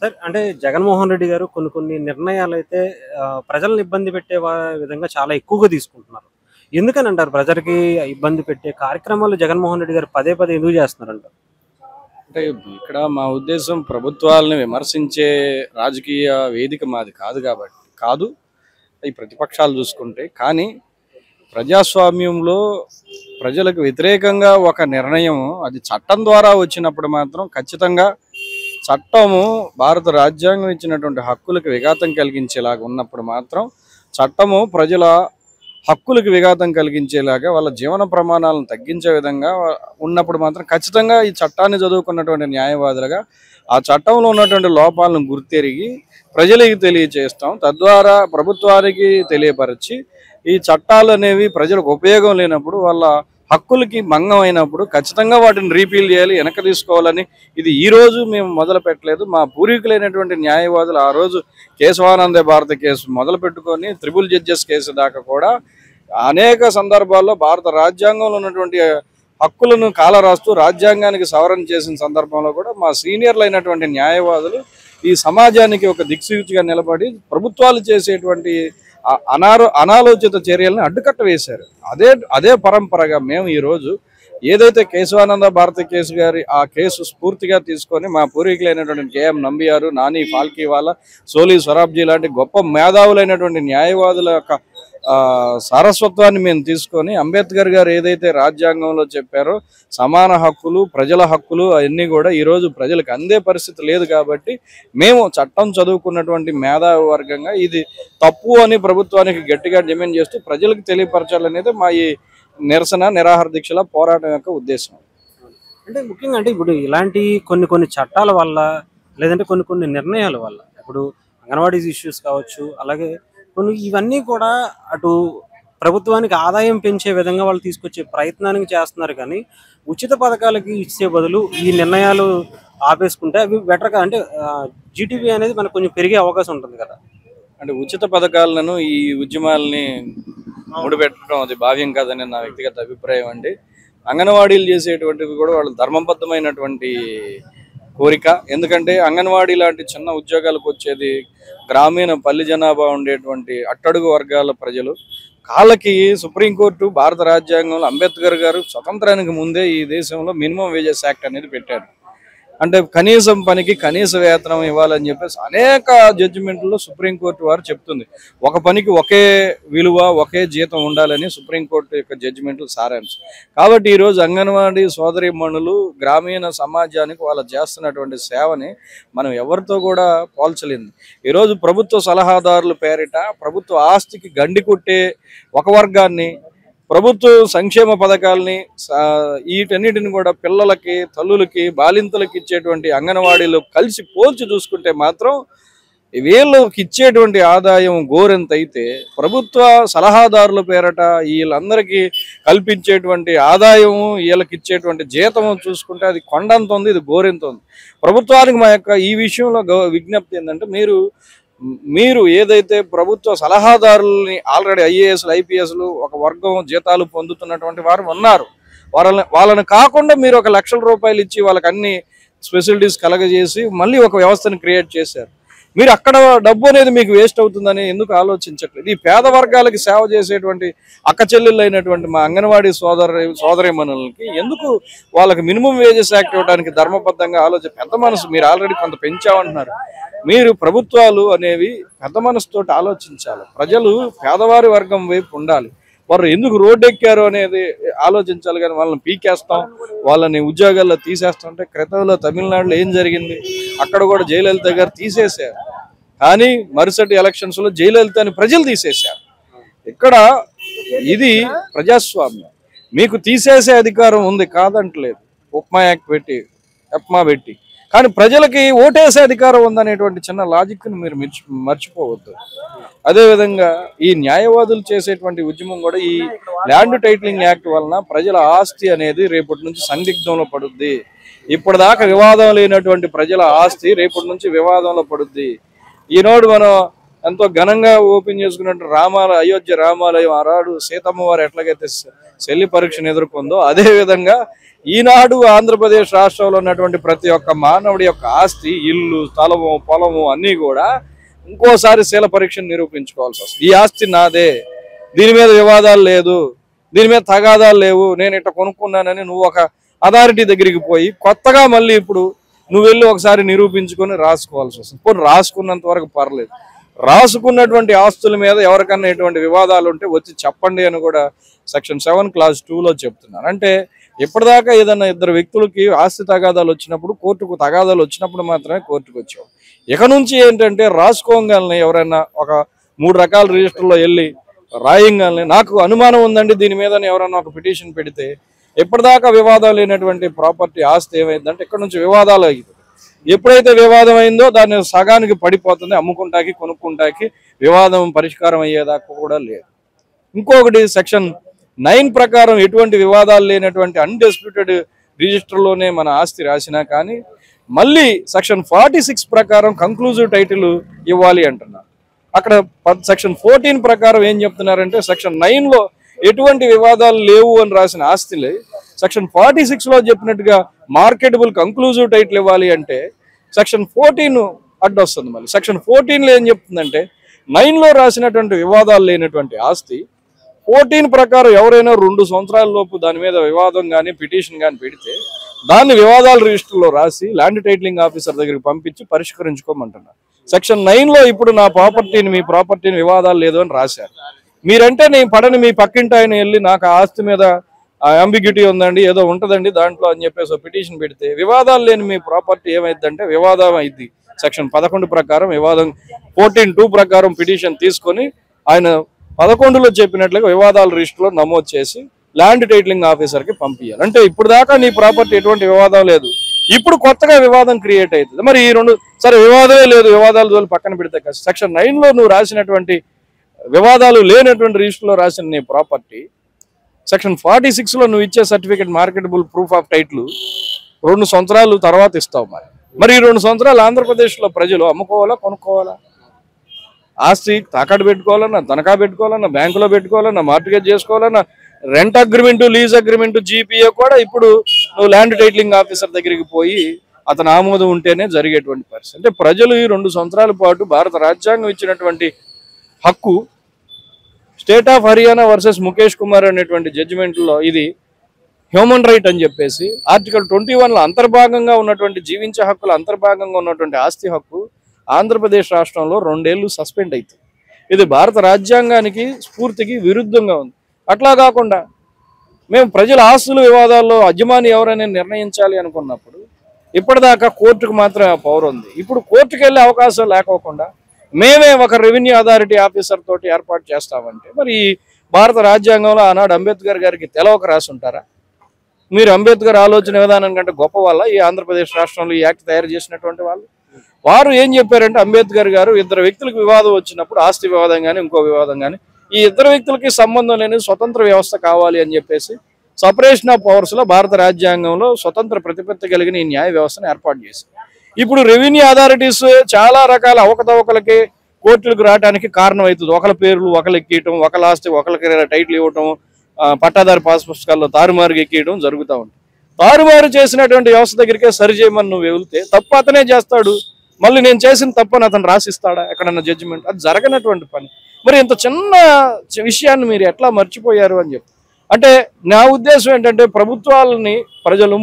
Sir అంటే జగన్మోహన్ రెడ్డి గారు కొన్ని కొన్ని నిర్ణయాలైతే ప్రజల్ని ఇబ్బంది పెట్టే విధంగా చాలా ఎక్కువగా తీసుకుంటున్నారు. ఎందుకని అంటారు? ప్రజలకి ఇబ్బంది పెట్టే కార్యక్రమాలు జగన్మోహన్ రెడ్డి గారు పదే పదే ఎందుకు చేస్తున్నారంటారు? అంటే ఇక్కడ మా ఉద్దేశం ప్రభుత్వాలను విమర్శించే రాజకీయ వేదిక మాది కాదు కాబట్టి కాదు. ఈ ప్రతిపక్షాలు చూసుకుంటే కానీ ప్రజాస్వామ్యంలో ప్రజలకు వ్యతిరేకంగా ఒక నిర్ణయం అది చట్టం ద్వారా వచ్చినప్పుడు మాత్రం ఖచ్చితంగా చట్టము భారత రాజ్యాంగం ఇచ్చినటువంటి హక్కులకు విఘాతం కలిగించేలాగా ఉన్నప్పుడు మాత్రం చట్టము ప్రజల హక్కులకు విఘాతం కలిగించేలాగా వాళ్ళ జీవన ప్రమాణాలను తగ్గించే విధంగా ఉన్నప్పుడు మాత్రం ఖచ్చితంగా ఈ చట్టాన్ని చదువుకున్నటువంటి న్యాయవాదులుగా ఆ చట్టంలో ఉన్నటువంటి లోపాలను గుర్తెరిగి ప్రజలకు తెలియచేస్తాం. తద్వారా ప్రభుత్వానికి తెలియపరిచి ఈ చట్టాలు అనేవి ప్రజలకు ఉపయోగం లేనప్పుడు వాళ్ళ హక్కులకి భంగం అయినప్పుడు ఖచ్చితంగా వాటిని రీపీల్ చేయాలి, వెనక్కి తీసుకోవాలని ఇది ఈ రోజు మేము మొదలు పెట్టలేదు. మా పూర్వీకులైనటువంటి న్యాయవాదులు ఆ రోజు కేశవానంద భారత కేసు మొదలు పెట్టుకొని ట్రిపుల్ జడ్జెస్ కేసు దాకా కూడా అనేక సందర్భాల్లో భారత రాజ్యాంగంలో ఉన్నటువంటి హక్కులను కాలరాస్తూ రాజ్యాంగానికి సవరణ చేసిన సందర్భంలో కూడా మా సీనియర్లు అయినటువంటి న్యాయవాదులు ఈ సమాజానికి ఒక దిక్సూచిగా నిలబడి ప్రభుత్వాలు చేసేటువంటి అనాలోచిత చర్యలను అడ్డుకట్ట వేశారు. అదే పరంపరగా మేము ఈరోజు ఏదైతే కేశవానంద భారత కేసు గారి ఆ కేసు స్ఫూర్తిగా తీసుకొని మా పూర్వీకులైనటువంటి కేఎం నంబియారు, నాని ఫాల్కీవాలా, సోలి సొరాబ్జీ లాంటి గొప్ప మేధావులైనటువంటి న్యాయవాదుల యొక్క సారస్వత్వాన్ని మేము తీసుకొని అంబేద్కర్ గారు ఏదైతే రాజ్యాంగంలో చెప్పారో సమాన హక్కులు, ప్రజల హక్కులు అవన్నీ కూడా ఈరోజు ప్రజలకు అందే పరిస్థితి లేదు. కాబట్టి మేము చట్టం చదువుకున్నటువంటి మేధావి వర్గంగా ఇది తప్పు అని ప్రభుత్వానికి గట్టిగా డిమాండ్ చేస్తూ ప్రజలకు తెలియపరచాలనేది మా ఈ నిరసన నిరాహార దీక్షల పోరాటం యొక్క ఉద్దేశం. అంటే ముఖ్యంగా అంటే ఇప్పుడు ఇలాంటి కొన్ని కొన్ని చట్టాల వల్ల లేదంటే కొన్ని కొన్ని నిర్ణయాల వల్ల ఇప్పుడు అంగన్వాడీ ఇష్యూస్ కావచ్చు, అలాగే కొన్ని ఇవన్నీ కూడా అటు ప్రభుత్వానికి ఆదాయం పెంచే విధంగా వాళ్ళు తీసుకొచ్చే ప్రయత్నానికి చేస్తున్నారు. కానీ ఉచిత పథకాలకి ఇచ్చే బదులు ఈ నిర్ణయాలు ఆపేసుకుంటే అవి బెటర్గా అంటే జీటీపీ అనేది మనకు కొంచెం పెరిగే అవకాశం ఉంటుంది కదా. అంటే ఉచిత పథకాలను ఈ ఉద్యమాలని ముడిపెట్టడం అది భావ్యం కాదని నా వ్యక్తిగత అభిప్రాయం అండి. అంగన్వాడీలు చేసేటువంటివి కూడా వాళ్ళు ధర్మబద్ధమైనటువంటి కోరిక. ఎందుకంటే అంగన్వాడీ లాంటి చిన్న ఉద్యోగాలకు వచ్చేది గ్రామీణ పల్లి జనాభా ఉండేటువంటి అట్టడుగు వర్గాల ప్రజలు. వాళ్ళకి సుప్రీంకోర్టు భారత రాజ్యాంగంలో అంబేద్కర్ గారు స్వతంత్రానికి ముందే ఈ దేశంలో మినిమం వేజెస్ యాక్ట్ అనేది పెట్టారు. అంటే కనీసం పనికి కనీస వేతనం ఇవ్వాలని చెప్పేసి అనేక జడ్జిమెంట్లో సుప్రీంకోర్టు వారు చెప్తుంది. ఒక పనికి ఒకే విలువ, ఒకే జీతం ఉండాలని సుప్రీంకోర్టు యొక్క జడ్జిమెంట్లు సారాంశం. కాబట్టి ఈరోజు అంగన్వాడీ సోదరీమణులు గ్రామీణ సమాజానికి వాళ్ళు చేస్తున్నటువంటి సేవని మనం ఎవరితో కూడా పోల్చలేదు. ఈరోజు ప్రభుత్వ సలహాదారుల పేరిట ప్రభుత్వ ఆస్తికి గండి కొట్టే ఒక వర్గాన్ని, ప్రభుత్వ సంక్షేమ పథకాలని వీటన్నిటిని కూడా పిల్లలకి, తల్లులకి, బాలింతలకు ఇచ్చేటువంటి అంగన్వాడీలు కలిసి పోల్చి చూసుకుంటే మాత్రం వీళ్ళకి ఇచ్చేటువంటి ఆదాయం గోరెంత అయితే ప్రభుత్వ సలహాదారుల పేరట వీళ్ళందరికీ కల్పించేటువంటి ఆదాయం, వీళ్ళకి ఇచ్చేటువంటి జీతం చూసుకుంటే అది కొండంత ఉంది, ఇది గోరెంత ఉంది. ప్రభుత్వానికి మా యొక్క ఈ విషయంలో విజ్ఞప్తి ఏంటంటే మీరు ఏదైతే ప్రభుత్వ సలహాదారుల్ని ఆల్రెడీ ఐఏఎస్లు, ఐపీఎస్లు ఒక వర్గం జీతాలు పొందుతున్నటువంటి వారు ఉన్నారు, వాళ్ళని కాకుండా మీరు ₹1,00,000 ఇచ్చి వాళ్ళకి అన్ని స్పెషలిటీస్ కలగజేసి మళ్ళీ ఒక వ్యవస్థను క్రియేట్ చేశారు. మీరు అక్కడ డబ్బు అనేది మీకు వేస్ట్ అవుతుందని ఎందుకు ఆలోచించట్లేదు? ఈ పేద వర్గాలకి సేవ చేసేటువంటి అక్క చెల్లెళ్ళు అయినటువంటి మా అంగన్వాడీ సోదరీమణులకి ఎందుకు వాళ్ళకి మినిమం వేజెస్ యాక్ట్ ఇవ్వడానికి ధర్మబద్ధంగా పెద్ద మనసు మీరు ఆల్రెడీ కొంత పెంచామంటున్నారు. మీరు ప్రభుత్వాలు అనేవి పెద్ద మనసుతో ఆలోచించాలి. ప్రజలు పేదవారి వర్గం వైపు ఉండాలి. వారు ఎందుకు రోడ్డు ఎక్కారు అనేది ఆలోచించాలి. కానీ వాళ్ళని పీకేస్తాం, వాళ్ళని ఉద్యోగాల్లో తీసేస్తాం అంటే క్రితంలో తమిళనాడులో ఏం జరిగింది? అక్కడ కూడా జయలలిత గారు తీసేశారు. కానీ మరుసటి ఎలక్షన్స్లో జయలలితని ప్రజలు తీసేశారు. ఇక్కడ ఇది ప్రజాస్వామ్యం. మీకు తీసేసే అధికారం ఉంది, కాదంటలేదు. ఉప్మా యాక్ట్ పెట్టి, పెట్టి, కానీ ప్రజలకి ఓటేసే అధికారం ఉందనేటువంటి చిన్న లాజిక్ని మీరు మర్చిపోవద్దు. అదేవిధంగా ఈ న్యాయవాదులు చేసేటువంటి ఉద్యమం కూడా ఈ ల్యాండ్ టైటిలింగ్ యాక్ట్ వలన ప్రజల ఆస్తి అనేది రేపటి నుంచి సందిగ్ధంలో పడుద్ది. ఇప్పటిదాకా వివాదం లేనటువంటి ప్రజల ఆస్తి రేపటి నుంచి వివాదంలో పడుద్ది. ఈనాడు మనం ఎంతో ఘనంగా ఓపెన్ చేసుకున్నట్టు అయోధ్య రామాలయం ఆనాడు సీతమ్మ వారు ఎట్లాగైతే శల్య పరీక్షను ఎదుర్కొందో అదేవిధంగా ఈనాడు ఆంధ్రప్రదేశ్ రాష్ట్రంలో ఉన్నటువంటి ప్రతి ఒక్క మానవుడి యొక్క ఆస్తి, ఇల్లు, స్థలము, పొలము అన్నీ కూడా ఇంకోసారి శీల పరీక్షను నిరూపించుకోవాల్సి వస్తుంది. ఈ ఆస్తి నాదే, దీని మీద వివాదాలు లేదు, దీని మీద తగాదాలు లేవు, నేను ఇట్లా కొనుక్కున్నానని నువ్వు ఒక అథారిటీ దగ్గరికి పోయి కొత్తగా మళ్ళీ ఇప్పుడు నువ్వు వెళ్ళి ఒకసారి నిరూపించుకొని రాసుకోవాల్సి వస్తుంది. ఇప్పుడు రాసుకున్నంత వరకు పర్లేదు, రాసుకున్నటువంటి ఆస్తుల మీద ఎవరికన్నా ఎటువంటి వివాదాలు ఉంటే వచ్చి చెప్పండి అని కూడా సెక్షన్ 7 క్లాజ్ 2లో చెప్తున్నారు. అంటే ఇప్పటిదాకా ఏదన్నా ఇద్దరు వ్యక్తులకి ఆస్తి తగాదాలు వచ్చినప్పుడు, కోర్టుకు తగాదాలు వచ్చినప్పుడు మాత్రమే కోర్టుకు వచ్చావు. ఇక నుంచి ఏంటంటే రాసుకోగానే ఎవరైనా ఒక 3 రకాల రిజిస్టర్లో వెళ్ళి రాయంగానే నాకు అనుమానం ఉందండి దీని మీద ఎవరైనా ఒక పిటిషన్ పెడితే ఎప్పటిదాకా వివాదాలు లేనటువంటి ప్రాపర్టీ ఆస్తి ఏమైందంటే ఇక్కడ నుంచి వివాదాలు అవుతుంది. ఎప్పుడైతే వివాదం అయిందో దాన్ని సగానికి పడిపోతుంది, అమ్ముకుంటాకి కొనుక్కుంటాకి వివాదం పరిష్కారం అయ్యేదాకా కూడా లేదు. ఇంకొకటి సెక్షన్ 9 ప్రకారం ఎటువంటి వివాదాలు లేనటువంటి అన్డిస్ప్యూటెడ్ రిజిస్టర్లోనే మన ఆస్తి రాసినా కానీ మళ్ళీ సెక్షన్ 46 ప్రకారం కంక్లూజివ్ టైటిల్ ఇవ్వాలి అంటున్నారు. అక్కడ సెక్షన్ 14 ప్రకారం ఏం చెప్తున్నారంటే సెక్షన్ 9లో ఎటువంటి వివాదాలు లేవు అని రాసిన ఆస్తిలే సెక్షన్ 46లో చెప్పినట్టుగా మార్కెటబుల్ కంక్లూజివ్ టైటిల్ ఇవ్వాలి అంటే సెక్షన్ 14 అడ్డొస్తుంది. మళ్ళీ సెక్షన్ 14లో ఏం చెప్తుందంటే 9లో రాసినటువంటి వివాదాలు లేనటువంటి ఆస్తి 14 ప్రకారం ఎవరైనా 2 సంవత్సరాల లోపు దాని మీద వివాదం కానీ పిటిషన్ కానీ పెడితే దాన్ని వివాదాల రిజిస్టర్లో రాసి ల్యాండ్ టైటిలింగ్ ఆఫీసర్ దగ్గరికి పంపించి పరిష్కరించుకోమంటున్నారు. సెక్షన్ 9లో ఇప్పుడు నా ప్రాపర్టీని, మీ ప్రాపర్టీని వివాదాలు లేదు అని రాశారు. మీరంటే నేను పడని మీ పక్కింటి ఆయన వెళ్ళి నాకు ఆ ఆస్తి మీద అంబిగ్యూటీ ఉందండి, ఏదో ఉంటుందండి దాంట్లో అని చెప్పేసి పిటిషన్ పెడితే వివాదాలు లేని మీ ప్రాపర్టీ ఏమైందంటే వివాదం అయింది. సెక్షన్ 11 ప్రకారం వివాదం 14(2) ప్రకారం పిటిషన్ తీసుకొని ఆయన 11లో చెప్పినట్లుగా వివాదాల రిజిస్టర్లో నమోదు చేసి ల్యాండ్ టైటిలింగ్ ఆఫీసర్కి పంపించాలి. అంటే ఇప్పుడు దాకా నీ ప్రాపర్టీ ఎటువంటి వివాదం లేదు, ఇప్పుడు కొత్తగా వివాదం క్రియేట్ అవుతుంది. మరి ఈ రెండు సరే వివాదమే లేదు, వివాదాలు పక్కన పెడితే సెక్షన్ 9లో నువ్వు రాసినటువంటి వివాదాలు లేనటువంటి రిజిస్టర్లో రాసిన నీ ప్రాపర్టీ సెక్షన్ 46లో నువ్వు ఇచ్చే certificate marketable proof of title 2 సంవత్సరాలు తర్వాత ఇస్తావు. మరి ఈ 2 సంవత్సరాలు ఆంధ్రప్రదేశ్లో ప్రజలు అమ్ముకోవాలా, కొనుక్కోవాలా? ఆస్తి తాకట్టు పెట్టుకోవాలన్నా, తనఖా పెట్టుకోవాలన్నా, బ్యాంకులో పెట్టుకోవాలన్నా, మార్టిగేజ్ చేసుకోవాలన్నా, rent agreement, lease agreement, GPA కూడా ఇప్పుడు నువ్వు ల్యాండ్ టైటిలింగ్ ఆఫీసర్ దగ్గరికి పోయి అతని ఆమోదం ఉంటేనే జరిగేటువంటి పరిస్థితి. అంటే ప్రజలు ఈ 2 సంవత్సరాల పాటు భారత రాజ్యాంగం ఇచ్చినటువంటి హక్కు state of Haryana versus Mukesh Kumar అనేటువంటి జడ్జిమెంట్లో ఇది హ్యూమన్ రైట్ అని చెప్పేసి ఆర్టికల్ 21లో అంతర్భాగంగా ఉన్నటువంటి జీవించే హక్కుల అంతర్భాగంగా ఉన్నటువంటి ఆస్తి హక్కు ఆంధ్రప్రదేశ్ రాష్ట్రంలో 2 ఏళ్ళు సస్పెండ్ అవుతుంది. ఇది భారత రాజ్యాంగానికి స్ఫూర్తికి విరుద్ధంగా ఉంది. అట్లా కాకుండా మేము ప్రజల ఆస్తుల వివాదాల్లో యజమాని ఎవరైనా నిర్ణయించాలి అనుకున్నప్పుడు ఇప్పటిదాకా కోర్టుకు మాత్రమే ఆ పవర్ ఉంది. ఇప్పుడు కోర్టుకు వెళ్ళే అవకాశం లేకోకుండా మేమే ఒక రెవెన్యూ అథారిటీ ఆఫీసర్ తోటి ఏర్పాటు చేస్తామంటే మరి భారత రాజ్యాంగంలో ఆనాడు అంబేద్కర్ గారికి తెలవక రాసి ఉంటారా? మీరు అంబేద్కర్ ఆలోచన విధానం కంటే గొప్ప వాళ్ళ ఈ ఆంధ్రప్రదేశ్ రాష్ట్రంలో ఈ యాక్ట్ తయారు చేసినటువంటి వాళ్ళు? వారు ఏం చెప్పారంటే అంబేద్కర్ గారు ఇద్దరు వ్యక్తులకు వివాదం వచ్చినప్పుడు ఆస్తి వివాదం కానీ ఇంకో వివాదం కానీ ఈ ఇద్దరు వ్యక్తులకి సంబంధం లేని స్వతంత్ర వ్యవస్థ కావాలి అని చెప్పేసి సపరేషన్ ఆఫ్ పవర్స్లో భారత రాజ్యాంగంలో స్వతంత్ర ప్రతిపత్తి కలిగిన ఈ న్యాయ వ్యవస్థను ఏర్పాటు చేశారు. ఇప్పుడు రెవెన్యూ అథారిటీస్ చాలా రకాల అవకతవకలకి కోర్టులకు రావడానికి కారణం అవుతుంది. ఒకళ్ళ పేర్లు ఒకళ్ళు ఎక్కియటం, ఒకళ్ళ ఆస్తి ఒకళ్ళకి టైటిల్ ఇవ్వటం, పట్టాదారు పాస్ పుస్తకాల్లో తారుమారుగా ఎక్కియడం జరుగుతూ ఉంటుంది. తారుమారు చేసినటువంటి వ్యవస్థ దగ్గరికే సరి చేయమని నువ్వు వెళ్తే తప్పు అతనే చేస్తాడు. మళ్ళీ నేను చేసిన తప్పని అతను రాసిస్తాడా ఎక్కడన్నా జడ్జిమెంట్? అది జరగనటువంటి పని. మరి ఇంత చిన్న విషయాన్ని మీరు ఎట్లా మర్చిపోయారు అని చెప్పి అంటే నా ఉద్దేశం ఏంటంటే ప్రభుత్వాలని ప్రజలు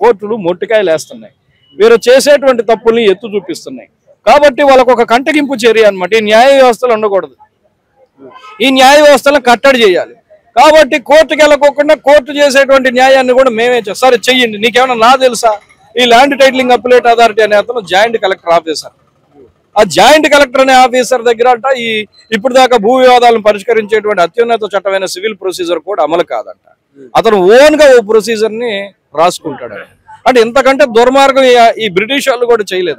కోర్టులు మొట్టికాయలు వేస్తున్నాయి, వీరు చేసేటువంటి తప్పుల్ని ఎత్తు చూపిస్తున్నాయి. కాబట్టి వాళ్ళకు ఒక కంటగింపు చర్య అనమాట. ఈ న్యాయ వ్యవస్థలు ఉండకూడదు, ఈ న్యాయ వ్యవస్థలను కట్టడి చేయాలి. కాబట్టి కోర్టుకు వెళ్ళకోకుండా కోర్టు చేసేటువంటి న్యాయాన్ని కూడా మేమే చేస్తాం. సరే చెయ్యండి, నీకేమైనా నా తెలుసా? ఈ ల్యాండ్ టైటిలింగ్ అప్లేట్ అథారిటీ అనే అతను జాయింట్ కలెక్టర్ ఆఫీసర్. ఆ జాయింట్ కలెక్టర్ అనే ఆఫీసర్ దగ్గర అంట ఇప్పుడు దాకా భూ వివాదాలను పరిష్కరించేటువంటి అత్యున్నత చట్టమైన సివిల్ ప్రొసీజర్ కూడా అమలు కాదంట. అతను ఓన్ గా ఓ ప్రొసీజర్ ని రాసుకుంటాడు. అంటే ఇంతకంటే దుర్మార్గం ఈ బ్రిటిష్ వాళ్ళు కూడా చేయలేదు.